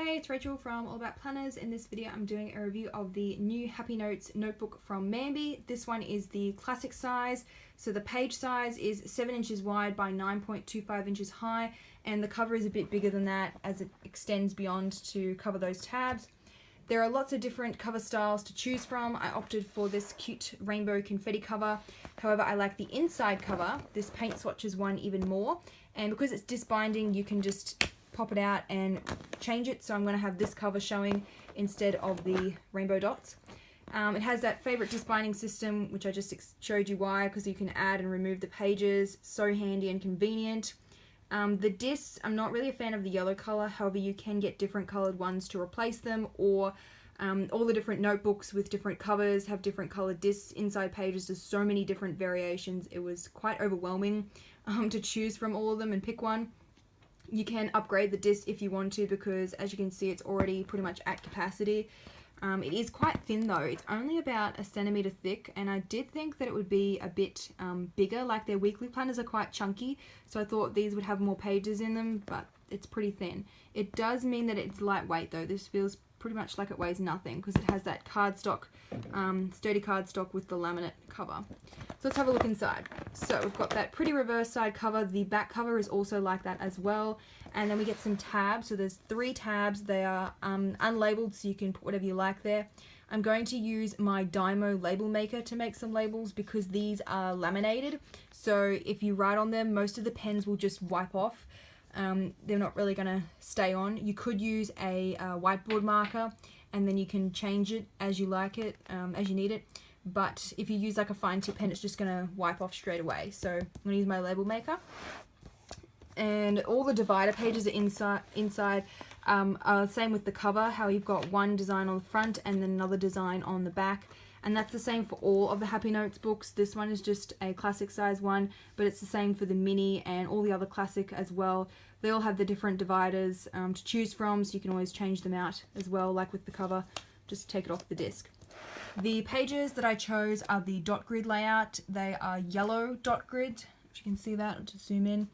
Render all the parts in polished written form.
Hey, it's Rachel from All About Planners. In this video I'm doing a review of the new Happy Notes notebook from MAMBI. This one is the classic size, so the page size is 7 inches wide by 9.25 inches high, and the cover is a bit bigger than that as it extends beyond to cover those tabs. There are lots of different cover styles to choose from. I opted for this cute rainbow confetti cover. However, I like the inside cover, this paint swatches one, even more, and because it's disc binding you can just pop it out and change it, so I'm going to have this cover showing instead of the rainbow dots. It has that favorite disc binding system, which I just showed you why, because you can add and remove the pages. So handy and convenient. The discs, I'm not really a fan of the yellow color, however you can get different colored ones to replace them, or all the different notebooks with different covers have different colored discs inside pages. There's so many different variations, it was quite overwhelming to choose from all of them and pick one. You can upgrade the disc if you want to, because as you can see it's already pretty much at capacity. It is quite thin though, it's only about 1 centimeter thick, and I did think that it would be a bit bigger. Like their weekly planners are quite chunky, so I thought these would have more pages in them, but it's pretty thin. It does mean that it's lightweight though. This feels pretty much like it weighs nothing because it has that cardstock, sturdy cardstock with the laminate cover. So let's have a look inside. So we've got that pretty reverse side cover. The back cover is also like that as well. And then we get some tabs. So there's 3 tabs. They are unlabeled, so you can put whatever you like there. I'm going to use my Dymo label maker to make some labels because these are laminated. So if you write on them, most of the pens will just wipe off. They're not really going to stay on. You could use a whiteboard marker, and then you can change it as you like it, as you need it. But if you use like a fine tip pen, it's just going to wipe off straight away. So I'm going to use my label maker. And all the divider pages are inside. Same with the cover, how you've got one design on the front and then another design on the back. And that's the same for all of the Happy Notes books. This one is just a classic size one, but it's the same for the mini and all the other classic as well. They all have the different dividers to choose from, so you can always change them out as well, like with the cover. Just take it off the disc. The pages that I chose are the dot grid layout. They are yellow dot grid, if you can see that. I'll just zoom in.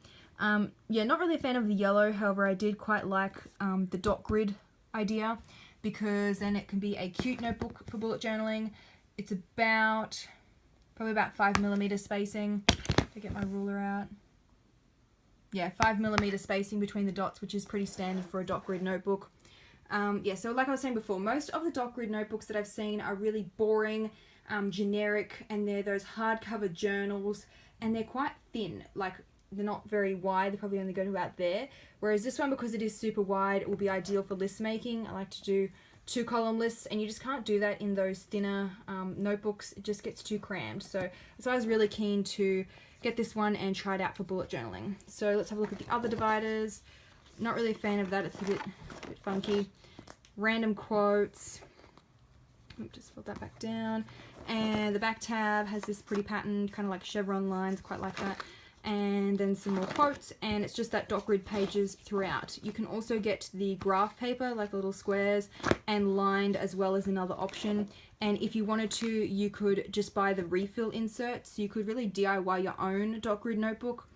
Yeah, not really a fan of the yellow, however I did quite like the dot grid idea, because then it can be a cute notebook for bullet journaling. It's probably about 5mm spacing. If I get my ruler out. Yeah, 5mm spacing between the dots, which is pretty standard for a dot grid notebook. Yeah, so like I was saying before, most of the dot grid notebooks that I've seen are really boring, generic, and they're those hardcover journals, and they're quite thin. Like, they're not very wide, they probably only go to about there. Whereas this one, because it is super wide, it will be ideal for list making. I like to do 2-column lists, and you just can't do that in those thinner notebooks. It just gets too crammed. So I was really keen to get this one and try it out for bullet journaling. So let's have a look at the other dividers. Not really a fan of that, it's a bit funky. Random quotes. Just fold that back down. And the back tab has this pretty pattern, kind of like chevron lines, quite like that. And then some more quotes, and it's just that dot grid pages throughout. You can also get the graph paper, like little squares, and lined as well as another option. And if you wanted to, you could just buy the refill inserts. You could really DIY your own dot grid notebook.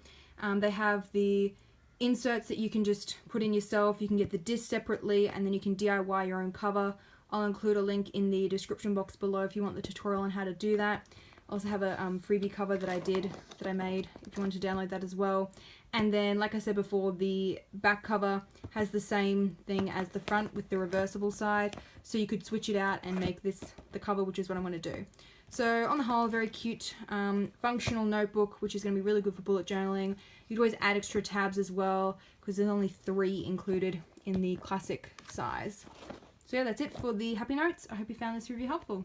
They have the inserts that you can just put in yourself. You can get the disc separately, and then you can DIY your own cover. I'll include a link in the description box below if you want the tutorial on how to do that. I also have a freebie cover that I made if you want to download that as well. And then, like I said before, the back cover has the same thing as the front with the reversible side, so you could switch it out and make this the cover, which is what I'm going to do. So on the whole, very cute, functional notebook, which is going to be really good for bullet journaling. You'd always add extra tabs as well, because there's only 3 included in the classic size. So yeah, that's it for the Happy Notes. I hope you found this review helpful.